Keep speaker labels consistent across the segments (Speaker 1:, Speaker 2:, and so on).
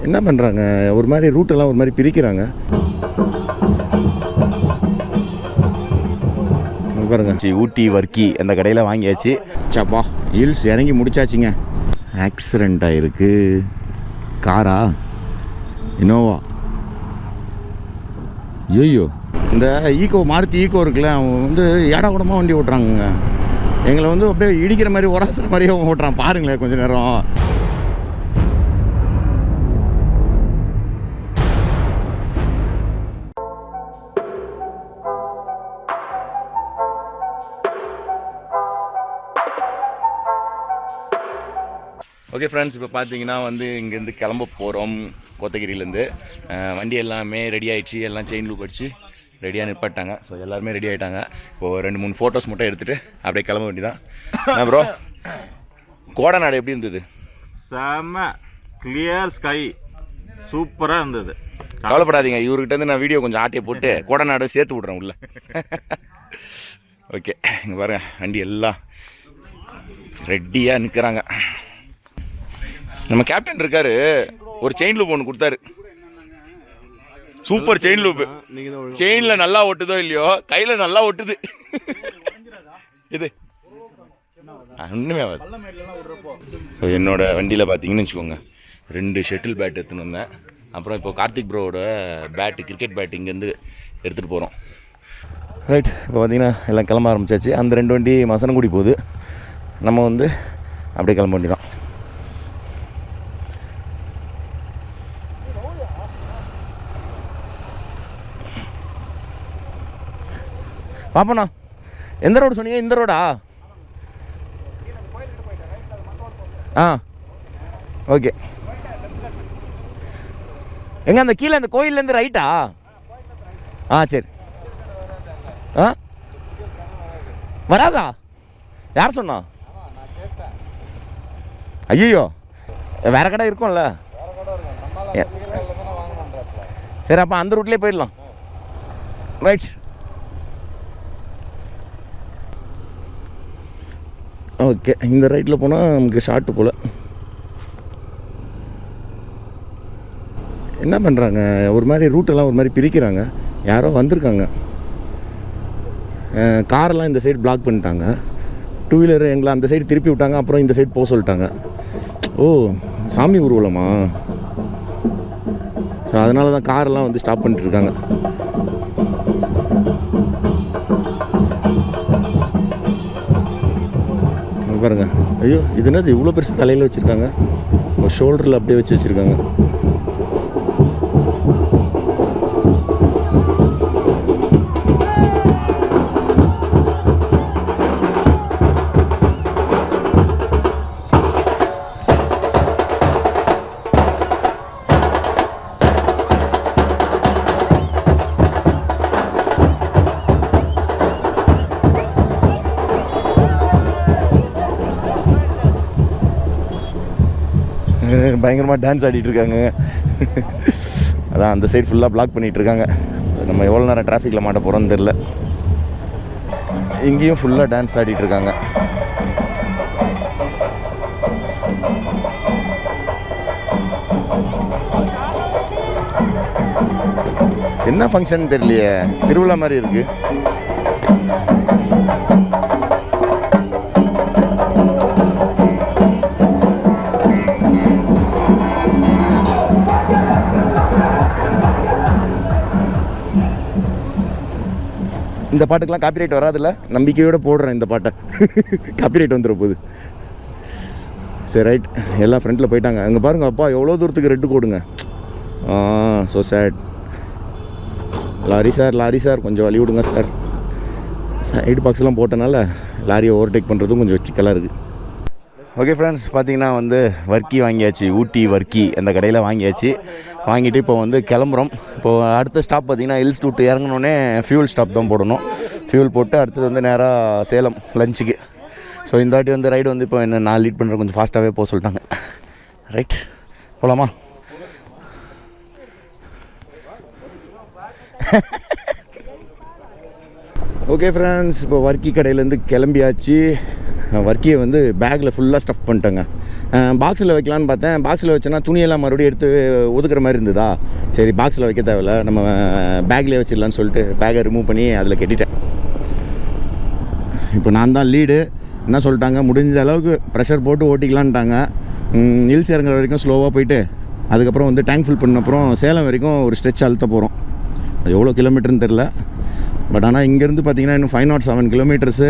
Speaker 1: என்ன பண்ணுறாங்க, ஒரு மாதிரி ரூட்டெல்லாம் ஒரு மாதிரி பிரிக்கிறாங்க பாருங்க. ஊட்டி வர்க்கி அந்த கடையில் வாங்கியாச்சு. சாப்பா ஹில்ஸ் இறங்கி முடிச்சாச்சுங்க. ஆக்சிடெண்ட் ஆகிருக்கு. காரா இனோவா? ஐயோ, இந்த ஈக்கோ மாருதி ஈக்கோ இருக்குல்ல, அவன் வந்து ஏடாக்கூடமாக வண்டி ஓட்டுறாங்க. எங்களை வந்து அப்படியே இடிக்கிற மாதிரி உராசுற மாதிரியே ஓட்டுறான் பாருங்களேன் கொஞ்சம் நேரம். ஓகே ஃப்ரெண்ட்ஸ், இப்போ பார்த்தீங்கன்னா வந்து இங்கேருந்து கிளம்ப போகிறோம் கோத்தகிரிலேருந்து. வண்டி எல்லாமே ரெடி ஆகிடுச்சு, எல்லாம் செயின் லூப் அடிச்சு ரெடியாக நிப்பாட்டாங்க. ஸோ எல்லாருமே ரெடி ஆகிட்டாங்க. இப்போது 2-3 ஃபோட்டோஸ் மட்டும் எடுத்துகிட்டு அப்படியே கிளம்ப வேண்டியதான். ப்ரோ, கோடநாடு எப்படி இருந்தது?
Speaker 2: செம்ம கிளியர் ஸ்கை, சூப்பராக இருந்தது.
Speaker 1: கவலைப்படாதீங்க, இவர்கிட்ட நான் வீடியோ கொஞ்சம் ஆட்டியை போட்டு கோடநாடு சேர்த்து விட்றேன் உள்ள. ஓகே, இங்கே பாருங்க, வண்டி எல்லாம் ரெடியாக நிற்கிறாங்க. நம்ம கேப்டன் இருக்காரு, ஒரு செயின் லூப் ஒன்று கொடுத்தாரு. Super chain loop. செயின்ல நல்லா ஒட்டுதோ இல்லையோ, கையில நல்லா ஒட்டுது. இது ஒண்ணுமே ஆகாது. ஸோ என்னோட வண்டியில் பார்த்தீங்கன்னு வச்சுக்கோங்க, 2 ஷட்டில் பேட் எடுத்துன்னு வந்தேன். அப்புறம் இப்போ கார்த்திக் ப்ரோவோட பேட்டு, கிரிக்கெட் பேட் இங்கேருந்து எடுத்துகிட்டு போகிறோம். ரைட், இப்போ பார்த்தீங்கன்னா எல்லாம் கிளம்ப ஆரம்பிச்சாச்சு. அந்த 2 வண்டி மசனங்குடி போகுது. நம்ம வந்து அப்படியே கிளம்ப வேண்டியதான். பாப்பண்ணா, எந்த ரோடு சொன்னீங்க? இந்த ரோடா? ஆ ஓகே. எங்க அந்த கீழே அந்த கோயிலேருந்து ரைட்டா? ஆ சரி. ஆ வராதா? யார் சொன்னா? ஐயோ, வேற கடை இருக்கும்ல. சரி, அப்போ அந்த ரூட்லேயே போயிடலாம். ரைட். ஓகே, இந்த ரைட்டில் போனால் நமக்கு ஷார்ட்டு போல். என்ன பண்ணுறாங்க, ஒரு மாதிரி ரூட்டெல்லாம் ஒரு மாதிரி பிரிக்கிறாங்க. யாரோ வந்திருக்காங்க. காரெல்லாம் இந்த சைடு பிளாக் பண்ணிட்டாங்க. 2 வீலர் எங்களை அந்த சைடு திருப்பி விட்டாங்க. அப்புறம் இந்த சைடு போக சொல்லிட்டாங்க. ஓ, சாமி ஊர்வலமா? ஸோ அதனால தான் காரெல்லாம் வந்து ஸ்டாப் பண்ணிட்டுருக்காங்க. பாருங்க. ஐயோ, இது என்னது இவ்வளோ பெருசு தலையில் வச்சுருக்காங்க? ஷோல்டரில் அப்படியே வச்சு வச்சுருக்காங்க. பயங்கரமாக டான்ஸ் ஆடிட்டுருக்காங்க. அதான் அந்த சைடு ஃபுல்லாக பிளாக் பண்ணிகிட்ருக்காங்க. நம்ம எவ்வளோ நேரம் டிராஃபிக்கில் மாட்ட போகிறோன்னு தெரில. இங்கேயும் ஃபுல்லாக டான்ஸ் ஆடிட்டுருக்காங்க. என்ன ஃபங்க்ஷன் தெரியலையே, திருவிழா மாதிரி இருக்குது. இந்த பாட்டுக்கெலாம் காப்பிரைட் வராதில்ல, நம்பிக்கையோடு போடுறேன் இந்த பாட்டை. காப்பிரைட் வந்துட போகுது. சரி ரைட், எல்லாம் ஃப்ரெண்டில் போயிட்டாங்க. அங்கே பாருங்கள், அப்பா எவ்வளோ தூரத்துக்கு ரெட்டு கோடுங்க. So sad. லாரி சார் கொஞ்சம் வழி விடுங்க சார். சைடு பாக்ஸ்லாம் போட்டனால லாரியை ஓவர்டேக் பண்ணுறதும் கொஞ்சம் சிக்கலாக இருக்குது. ஓகே ஃப்ரெண்ட்ஸ், பார்த்தீங்கன்னா வந்து வர்க்கி வாங்கியாச்சு. ஊட்டி வர்க்கி அந்த கடையில் வாங்கிட்டு இப்போ வந்து கிளம்புறோம். இப்போது அடுத்த ஸ்டாப் பார்த்திங்கன்னா ஹில்ஸ் டூட்டு இறங்கினோடனே ஃபியூல் ஸ்டாப் தான் போடணும். ஃபியூல் போட்டு அடுத்தது வந்து நேராக சேலம் லஞ்சுக்கு. ஸோ இந்த வாட்டி வந்து ரைடு வந்து இப்போ என்ன நான் லீட் பண்ணுறேன், கொஞ்சம் ஃபாஸ்ட்டாகவே போக சொல்லிட்டாங்க. ரைட், போகலாமா? ஓகே ஃப்ரெண்ட்ஸ், இப்போ வர்க்கி கடையிலேருந்து கிளம்பியாச்சு. வர்க்கியை வந்து பேக்கில் ஃபுல்லாக ஸ்டஃப் பண்ணிட்டேங்க. பாக்ஸில் வைக்கலான்னு பார்த்தேன். பாக்ஸில் வச்சோன்னா துணியெல்லாம் மறுபடியும் எடுத்து ஒதுக்குற மாதிரி இருந்ததா, சரி பாக்ஸில் வைக்க தேவையில்ல, நம்ம பேக்லேயே வச்சிடலான்னு சொல்லிட்டு பேக்கை ரிமூவ் பண்ணி அதில் கட்டிட்டேன். இப்போ நான் தான் லீடு. என்ன சொல்லிட்டாங்க, முடிஞ்ச அளவுக்கு ப்ரெஷர் போட்டு ஓட்டிக்கலான்ட்டாங்க. ஹில்ஸ் இறங்குற வரைக்கும் ஸ்லோவாக போயிட்டு அதுக்கப்புறம் வந்து டேங்க் ஃபில் பண்ண அப்புறம் சேலம் வரைக்கும் ஒரு ஸ்ட்ரெச் அழுத்த போகிறோம். அது எவ்வளோ கிலோமீட்டர்னு தெரில. பட் ஆனால் இங்கேருந்து பார்த்தீங்கன்னா இன்னும் 507 கிலோமீட்டர்ஸு,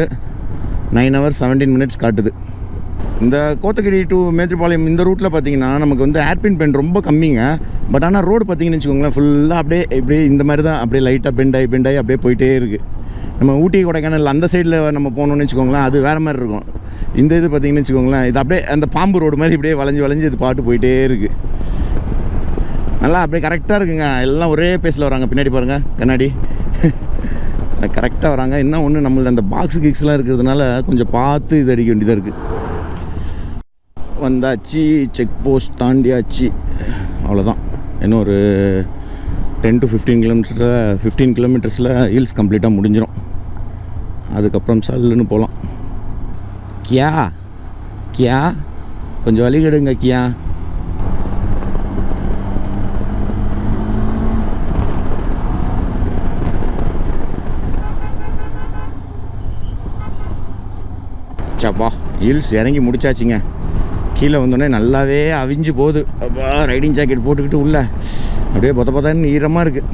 Speaker 1: 9 hours 17 minutes காட்டுது. இந்த கோத்தகிரி டு மேத்திரிபாளையம் இந்த ரூட்டில் பார்த்தீங்கன்னா நமக்கு வந்து ஏர்பின் பெண்ட் ரொம்ப கம்மிங்க. பட் ஆனால் ரோடு பார்த்தீங்கன்னு வச்சுக்கோங்களேன், ஃபுல்லாக அப்படியே இப்படியே இந்த மாதிரி தான் அப்படியே லைட்டாக பெண்டாகி அப்படியே போயிட்டே இருக்குது. நம்ம ஊட்டி கொடைக்கானல் அந்த சைடில் நம்ம போகணுன்னு வச்சுக்கோங்களேன், அது வேறு மாதிரி இருக்கும். இந்த இது பார்த்திங்கன்னு வச்சுக்கோங்களேன், இது அப்படியே அந்த பாம்பு ரோடு மாதிரி இப்படியே வளைஞ்சு இது பாட்டு போயிட்டே இருக்குது. நல்லா அப்படியே கரெக்டாக இருக்குங்க. எல்லாம் ஒரே பேஸில் வராங்க. பின்னாடி பாருங்கள், கண்ணாடி கரெக்டாக வராங்க. என்ன ஒன்று நம்மளது அந்த பாக்ஸ் கிக்ஸ்லாம் இருக்கிறதுனால கொஞ்சம் பார்த்து இது அடிக்க வேண்டியதாக இருக்குது. வந்தாச்சு, செக் போஸ்ட் தாண்டியாச்சு, அவ்வளோதான். இன்னும் ஒரு 10 to 15 கிலோமீட்டர்ஸில் ஹில்ஸ் கம்ப்ளீட்டாக முடிஞ்சிடும். அதுக்கப்புறம் சல்லுன்னு போகலாம். கியா கொஞ்சம் வழி கெடுங்க கியா. சாப்பா ஹில்ஸ் இறங்கி முடிச்சாச்சுங்க. கீழே வந்தோடனே நல்லாவே அவிஞ்சு போகுது. அப்பா ரைடிங் ஜாக்கெட் போட்டுக்கிட்டு உள்ள அப்படியே பொத்தன்னு ஈரமாக இருக்குது.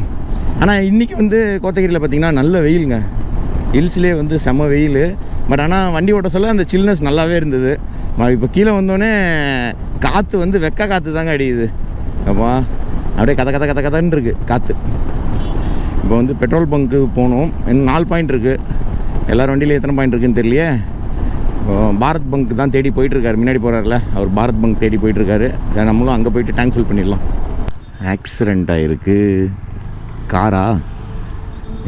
Speaker 1: ஆனால் இன்றைக்கி வந்து கோத்தகிரியில் பார்த்திங்கன்னா நல்ல வெயிலுங்க. ஹில்ஸ்லேயே வந்து செம்ம வெயில். பட் ஆனால் வண்டி ஓட்ட சொல்ல அந்த சில்னஸ் நல்லாவே இருந்தது. இப்போ கீழே வந்தோடனே காற்று வந்து வெக்க காற்று தாங்க அடிக்குது. அப்பா அப்படியே கதன்னு இருக்குது காற்று. இப்போ வந்து பெட்ரோல் பங்க்கு போகணும். இன்னும் 4 பாயிண்ட் இருக்குது. எல்லோரும் வண்டியில் எத்தனை பாயிண்ட் இருக்குதுன்னு தெரியலையே. பாரத் பங்க் தான் தேடி போயிட்டுருக்காரு. முன்னாடி போகிறார்ல அவர் பாரத் பங்க் தேடி போயிட்டுருக்காரு. சரி நம்மளும் அங்கே போயிட்டு டேங்க் ஃபில் பண்ணிடலாம். ஆக்சிடெண்ட் ஆகிருக்கு. காரா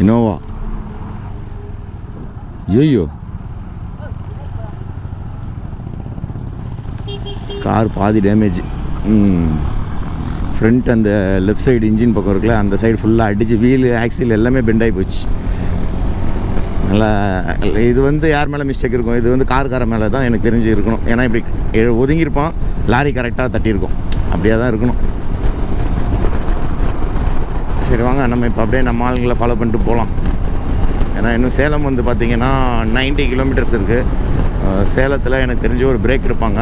Speaker 1: இனோவா? ஐயோ கார் பாதி டேமேஜ். ஃப்ரண்ட் அந்த லெஃப்ட் சைடு இன்ஜின் பக்கம் இருக்குல்ல, அந்த சைடு ஃபுல்லாக அடித்து வீலு ஆக்சில் எல்லாமே பெண்டாகி போச்சு. நல்லா இது வந்து யார் மேலே மிஸ்டேக் இருக்கும், இது வந்து கார்கார மேலே தான் எனக்கு தெரிஞ்சு இருக்கணும். ஏன்னா இப்படி ஒதுங்கியிருப்பான், லாரி கரெக்டாக தட்டியிருக்கும், அப்படியே தான் இருக்கணும். சரி வாங்க நம்ம இப்போ அப்படியே நம்ம ஆளுங்களை ஃபாலோ பண்ணிட்டு போகலாம். ஏன்னா இன்னும் சேலம் வந்து பார்த்திங்கன்னா 90 கிலோமீட்டர்ஸ் இருக்குது. சேலத்தில் எனக்கு தெரிஞ்சு ஒரு பிரேக் எடுப்பாங்க.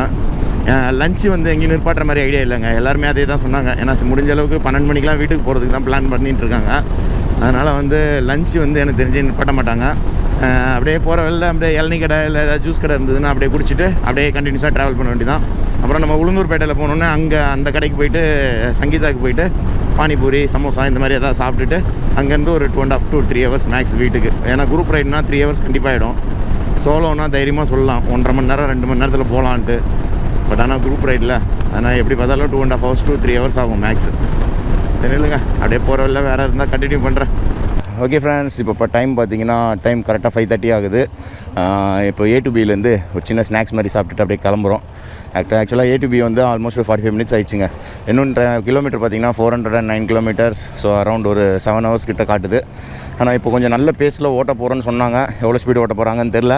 Speaker 1: லஞ்சு வந்து எங்கேயும் நிற்பாட்டுற மாதிரி ஐடியா இல்லைங்க. எல்லாருமே அதே தான் சொன்னாங்க. ஏன்னா முடிஞ்ச அளவுக்கு 12 மணிக்கெலாம் வீட்டுக்கு போகிறதுக்கு தான் பிளான் பண்ணிகிட்டு இருக்காங்க. அதனால் வந்து லஞ்சு வந்து எனக்கு தெரிஞ்சு நிற்பாட்ட மாட்டாங்க. அப்படியே போகிற வெளில அப்படியே இளநீ கடை இல்லை ஏதாவது ஜூஸ் கடை இருந்ததுன்னா அப்படியே குடிச்சிட்டு அப்படியே கண்டினியூஸாக ட்ராவல் பண்ண வேண்டியதான். அப்புறம் நம்ம உளுந்தூர்பேட்டையில் போனோன்னே அங்கே அந்த கடைக்கு போயிட்டு சங்கீதாவுக்கு போயிட்டு பானிபூரி சமோசா இந்த மாதிரி எதாவது சாப்பிட்டுட்டு அங்கேருந்து ஒரு 2.5 to 3 hours மேக்ஸ் வீட்டுக்கு. ஏன்னா குரூப் ரைட்னா 3 hours கண்டிப்பாக ஆகிடும். சோலோனா தைரியமாக சொல்லலாம் 1.5 மணி நேரம் 2 மணி நேரத்தில் போகலான்ட்டு. பட் ஆனால் குரூப் ரைடில் அதனால் எப்படி பார்த்தாலும் 2.5 hours to 3 hours ஆகும் மேக்ஸ். சரி இல்லைங்க, அப்படியே போகிறவில்ல வேறு இருந்தால் கண்டினியூ பண்ணுறேன். ஓகே ஃப்ரெண்ட்ஸ், இப்போ டைம் பார்த்தீங்கன்னா டைம் கரெக்டாக 5:30 ஆகுது. இப்போ A to Bலேருந்து ஒரு சின்ன ஸ்நாக்ஸ் மாதிரி சாப்பிட்டுட்டு அப்படியே கிளம்புறோம். ஆக்சுவலாக A to B வந்து ஆல்மோஸ்ட் 45 minutes ஆயிடுச்சுங்க. இன்னும் கிலோமீட்டர் பார்த்தீங்கன்னா 409 kilometers. ஸோ அரௌண்ட் ஒரு 7 hours கிட்ட காட்டுது. ஆனால் இப்போ கொஞ்சம் நல்ல பேஸில் ஓட்ட போகிறோன்னு சொன்னாங்க. எவ்வளோ ஸ்பீடு ஓட்ட போகிறாங்கன்னு தெரில.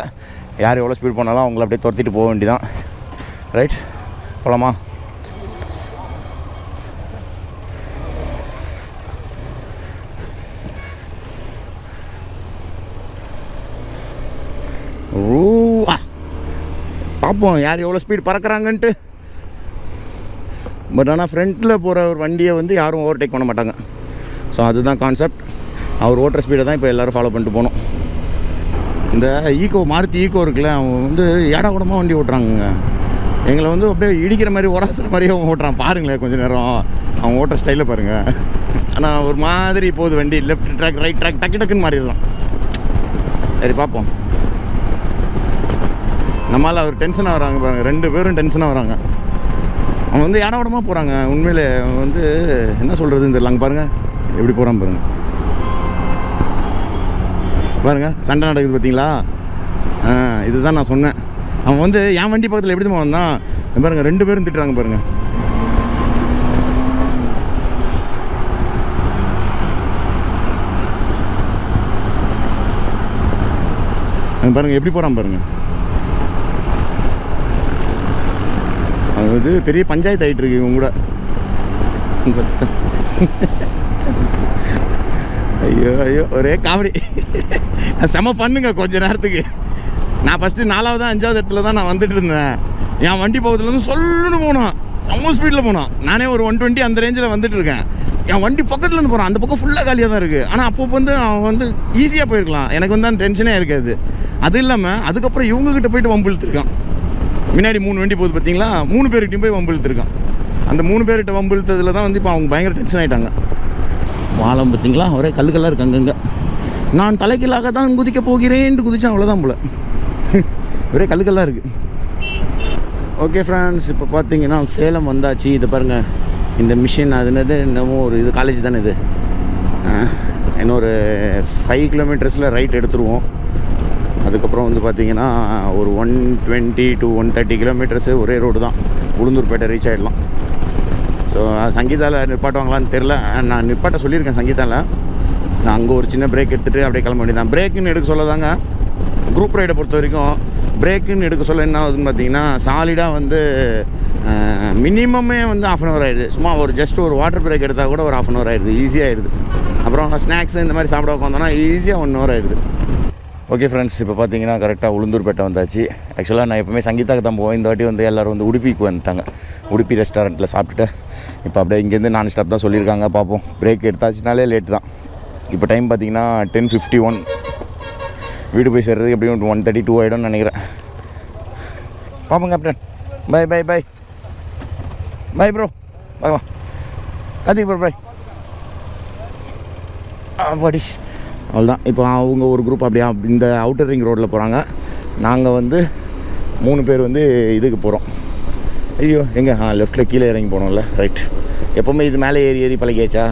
Speaker 1: யார் எவ்வளோ ஸ்பீட் போனாலும் அவங்கள அப்படியே துரத்திட்டு போக வேண்டியதான். ரைட் போகலாமா? பார்ப்போம் யார் எவ்வளோ ஸ்பீட் பறக்கிறாங்கன்ட்டு. பட் ஆனால் ஃப்ரண்ட்டில் போகிற ஒரு வண்டியை வந்து யாரும் ஓவர்டேக் பண்ண மாட்டாங்க. ஸோ அதுதான் கான்செப்ட். அவர் ஓட்டுற ஸ்பீடை தான் இப்போ எல்லோரும் ஃபாலோ பண்ணிட்டு போகணும். இந்த மாருதி ஈக்கோ இருக்குல்ல, அவன் வந்து ஏடா கூடமாக வண்டி ஓட்டுறாங்க. எங்களை வந்து அப்படியே இடிக்கிற மாதிரி உராசுற மாதிரியே அவன் ஓட்டுறான். பாருங்களேன் கொஞ்சம் நேரம் அவன் ஓட்டுற ஸ்டைலில் பாருங்கள். ஆனால் ஒரு மாதிரி போகுது வண்டி. லெஃப்ட் ட்ராக் ரைட் ட்ராக் டக்குன்னு மாறிடலாம். சரி பார்ப்போம். நம்மளால் அவர் டென்ஷனாக வராங்க பாருங்கள். 2 பேரும் டென்ஷனாக வராங்க. அவன் வந்து இடமா போகிறாங்க. உண்மையிலே அவன் வந்து என்ன சொல்கிறதுன்னு தெரியல. அங்கே பாருங்கள் எப்படி போகிறான் பாருங்கள். பாருங்கள் சண்டை நடக்குது பார்த்தீங்களா? இதுதான் நான் சொன்னேன். அவன் வந்து என் வண்டி பக்கத்தில் எப்படி தான் வந்தான் பாருங்கள். 2 பேரும் திட்டுறாங்க பாருங்கள். பாருங்கள் எப்படி போகிறான் பாருங்கள். அவன் இது பெரிய பஞ்சாயத்து ஆகிட்டு இருக்கு இவங்க கூட. ஐயோ ஐயோ ஒரே காமெடி. செம பண்ணுங்க கொஞ்ச நேரத்துக்கு. நான் ஃபஸ்ட்டு 4வது 5வது இடத்துல தான் நான் வந்துட்டு இருந்தேன். என் வண்டி பக்கத்துலேருந்து சொல்லணும்னு போனோம், செம்ம ஸ்பீடில் போனோம். நானே ஒரு 120 அந்த ரேஞ்சில் வந்துட்டு இருக்கேன். என் வண்டி பக்கத்துலேருந்து போகிறான், அந்த பக்கம் ஃபுல்லாக காலியாக தான் இருக்குது. ஆனால் அப்போ வந்து அவன் வந்து ஈஸியாக போயிருக்கலாம், எனக்கு வந்து அந்த டென்ஷனே இருக்காது. அது இல்லாமல் அதுக்கப்புறம் இவங்ககிட்ட போயிட்டு வம்பு இழுத்துருக்கான். முன்னாடி 3 வண்டி போகுது பார்த்தீங்களா, 3 பேர்கிட்டையும் போய் வம்பு இழுத்துருக்கான். அந்த 3 பேர்கிட்ட வம்பு இழுத்ததில் தான் வந்து இப்போ அவங்க பயங்கர டென்ஷன் ஆகிட்டாங்க. வாழம் பார்த்தீங்களா, ஒரே கல்லுக்கெல்லாம் இருக்குது அங்கங்கே. நான் தலைக்கீழாக தான் குதிக்க போகிறேன்ட்டு குதிச்சேன், அவ்வளோதான் போல். ஒரே கல்லுக்கெல்லாம் இருக்குது. ஓகே ஃப்ரெண்ட்ஸ், இப்போ பார்த்தீங்கன்னா சேலம் வந்தாச்சு. இது பாருங்கள், இந்த மிஷின் அதுனது என்னமோ ஒரு இது காலேஜ் தானே இது. இன்னொரு 5 கிலோமீட்டர்ஸில் ரைட் எடுத்துருவோம். அதுக்கப்புறம் வந்து பார்த்திங்கன்னா ஒரு 120 to 130 கிலோமீட்டர்ஸு ஒரே ரோடு தான். உளுந்தூர்பேட்டை ரீச் ஆகிடலாம். ஸோ சங்கீதாவில் நிப்பாட்டுவாங்களான்னு தெரில. நான் நிப்பாட்ட சொல்லியிருக்கேன் சங்கீதாவில். அங்கே ஒரு சின்ன பிரேக் எடுத்துகிட்டு அப்படியே கிளம்ப வேண்டியதான். பிரேக்குன்னு எடுக்க சொல்ல தாங்க குரூப் ரைடை பொறுத்த வரைக்கும் பிரேக்குன்னு எடுக்க சொல்ல என்ன ஆகுதுன்னு பார்த்தீங்கன்னா, சாலிடாக வந்து மினிமமே வந்து 1/2 hour ஆகிடுது. சும்மா ஒரு ஜஸ்ட் ஒரு வாட்டர் பிரேக் எடுத்தால் கூட ஒரு 1/2 hour ஆகிடுது, ஈஸியாகிடுது. அப்புறம் ஸ்நாக்ஸ் இந்த மாதிரி சாப்பிட உட்காந்தோன்னா ஈஸியாக 1 hour ஆகிடுது. ஓகே ஃப்ரெண்ட்ஸ், இப்போ பார்த்தீங்கன்னா கரெக்டாக உளுந்தூர்பேட்டை வந்தாச்சு. ஆக்சுவலாக நான் எப்போவுமே சங்கீதாக்கு தான் போவேன். இந்த வாட்டி வந்து எல்லோரும் வந்து உடுப்பிக்கு வந்துட்டாங்க. உடுப்பி ரெஸ்டாரண்ட்டில் சாப்பிட்டுட்டு இப்போ அப்படியே இங்கேருந்து நான் ஸ்டாப் தான் சொல்லியிருக்காங்க. பார்ப்போம், பிரேக் எடுத்தாச்சுனாலே லேட்டு தான். இப்போ டைம் பார்த்தீங்கன்னா 10:51. வீடு போய் சேர்றதுக்கு எப்படியும் 1:32 ஆகிடும்னு நினைக்கிறேன். பார்ப்போம் captain. Bye bye bye bye bro, பார்க்கலாம். Karthik bro bye. படி அவ்வளோதான். இப்போ அவங்க ஒரு குரூப் அப்படியே இந்த அவுட்டர் ரிங் ரோட்டில் போகிறாங்க. நாங்கள் வந்து 3 பேர் வந்து இதுக்கு போகிறோம். ஐயோ எங்கே லெஃப்ட்டில் கீழே இறங்கி போனோம்ல, ரைட். எப்போவுமே இது மேலே ஏறி பழகியாச்சா,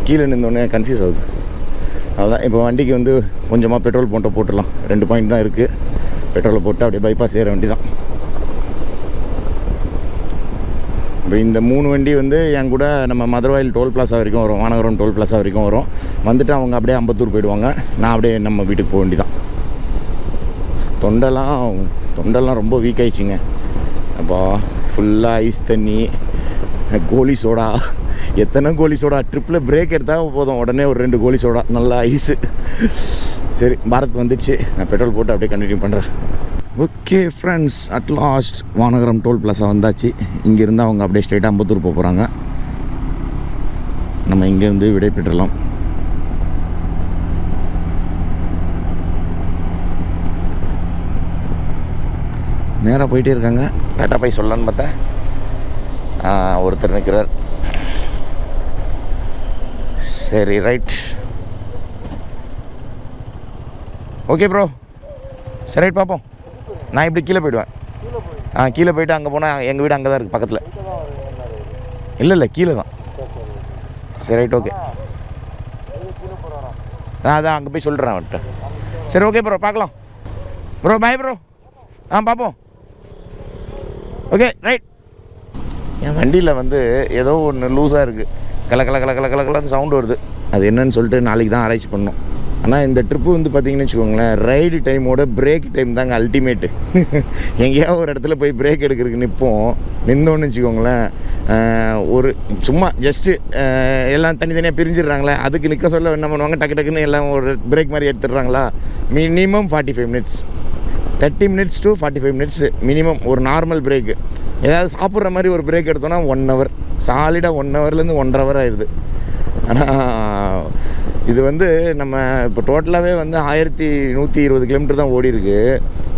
Speaker 1: கீழே நின்றோடனே கன்ஃபியூஸ் ஆகுது. அவ்வளோதான். இப்போ வண்டிக்கு வந்து கொஞ்சமாக பெட்ரோல் போட்டுடலாம். 2 பாயிண்ட் தான் இருக்குது. பெட்ரோலை போட்டு அப்படியே பைபாஸ் ஏற வண்டி தான். இப்போ இந்த 3 வண்டி வந்து என் கூட நம்ம மதுரவாயில் டோல் பிளாஸா வரைக்கும் வரும், வானகரம் டோல் பிளாஸா வரைக்கும் வரும். வந்துட்டு அவங்க அப்படியே அம்பத்தூர் போயிடுவாங்க. நான் அப்படியே நம்ம வீட்டுக்கு போக வேண்டி தான். தொண்டெல்லாம் ரொம்ப வீக் ஆயிடுச்சிங்க. அப்போ ஃபுல்லாக ஐஸ் தண்ணி, கோலி சோடா, எத்தனை கோலி சோடா. ட்ரிப்பில் பிரேக் எடுத்தால் போதும், உடனே ஒரு 2 கோலி சோடா, நல்லா ஐஸு. சரி, பாரத் வந்துடுச்சு. நான் பெட்ரோல் போட்டு அப்படியே கண்டினியூ பண்ணுறேன். Okay friends, at last Vanagaram toll plaza வந்தாச்சு. இங்கேருந்து அவங்க அப்படியே ஸ்ட்ரெயிட்டாக அம்பத்தூர் போக போகிறாங்க. நம்ம இங்கேருந்து விடை பெற்றலாம். நேராக போயிட்டே இருக்காங்க. டாட்டா போய் சொல்லலான்னு பார்த்தேன், ஒருத்தர் நிற்கிறார். சரி ரைட். ஓகே ப்ரோ, சரி ரைட் பார்ப்போம். நான் இப்படி கீழே போய்டுவேன். கீழே போய்ட்டு அங்கே போனால் எங்கள் வீடு அங்கே தான் இருக்குது பக்கத்தில். இல்லை கீழே தான். சரி ரைட் ஓகே. அதான் அங்கே போய் சொல்கிறேன் அவன்கிட்ட. சரி ஓகே ப்ரோ, பார்க்கலாம் ப்ரோ. Bye bro. பார்ப்போம். Okay right. என் வண்டியில் வந்து ஏதோ ஒன்று லூஸாக இருக்குது. கலன்னு சவுண்டு வருது. அது என்னன்னு சொல்லிட்டு நாளைக்கு தான் ஆராய்ச்சி பண்ணணும். ஆனால் இந்த ட்ரிப்பு வந்து பார்த்திங்கன்னு வச்சுக்கோங்களேன், ரைடு டைமோட பிரேக் டைம் தாங்க அல்டிமேட்டு. எங்கேயாவது ஒரு இடத்துல போய் பிரேக் எடுக்கிறதுக்கு நின்றோன்னு வச்சுக்கோங்களேன், ஒரு சும்மா ஜஸ்ட்டு எல்லாம் தனித்தனியாக பிரிஞ்சிடுறாங்களே, அதுக்கு நிற்க சொல்ல என்ன பண்ணுவாங்க, டக்குன்னு எல்லாம் ஒரு பிரேக் மாதிரி எடுத்துடுறாங்களா. Minimum 45 minutes, 30 minutes to 45 minutes minimum ஒரு நார்மல் பிரேக்கு. ஏதாவது சாப்பிட்ற மாதிரி ஒரு பிரேக் எடுத்தோன்னா 1 hour, சாலிடாக 1 hourலேருந்து 1.5 hour ஆயிடுது. ஆனால் இது வந்து நம்ம இப்போ டோட்டலாகவே வந்து 1120 கிலோமீட்டர் தான் ஓடி இருக்கு.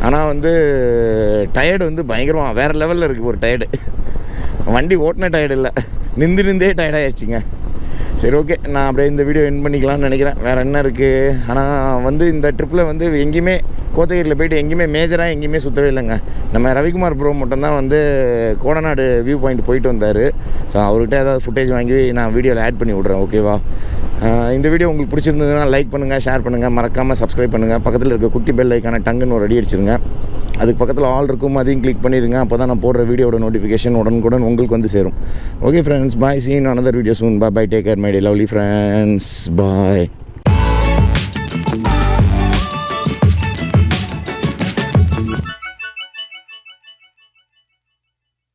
Speaker 1: ஆனால் வந்து டயர்டு வந்து பயங்கரமாக வேறு லெவலில் இருக்குது. ஒரு டயர்டு வண்டி ஓட்டின டயர்டு இல்லை, நின்றே டயர்டாகிடுச்சிங்க. சரி ஓகே, நான் அப்படியே இந்த வீடியோ எண்ட் பண்ணிக்கலாம்னு நினைக்கிறேன். வேறு என்ன இருக்குது. ஆனால் வந்து இந்த ட்ரிப்பில் வந்து எங்கேயுமே கோத்தகிரியில் போய்ட்டு எங்கேயுமே மேஜராக எங்கேயுமே சுற்றவே இல்லைங்க. நம்ம ரவிக்குமார் ப்ரோ மட்டும்தான் வந்து கோடநாடு வியூ பாயிண்ட் போயிட்டு வந்தார். ஸோ அவர்கிட்ட ஏதாவது ஃபுட்டேஜ் வாங்கி நான் வீடியோவில் ஆட் பண்ணி விட்றேன். ஓகேவா? இந்த வீடியோ உங்களுக்கு பிடிச்சிருந்ததுன்னா லைக் பண்ணுங்கள், ஷேர் பண்ணுங்கள், மறக்காமல் சப்ஸ்கிரைப் பண்ணுங்கள். பக்கத்தில் இருக்க குட்டி பெல் ஐக்கான டங்குன்னு ஒரு அடி அடிச்சிருங்க. அதுக்கு பக்கத்தில் ஆல் இருக்கும், அதையும் கிளிக் பண்ணிடுங்க. அப்போ தான் நான் போடுற வீடியோட நோட்டிஃபிகேஷன் உடனுக்குடன் உங்களுக்கு வந்து சேரும். Okay friends, bye. See in another video soon. Bye bye, take care my dear lovely friends. Bye.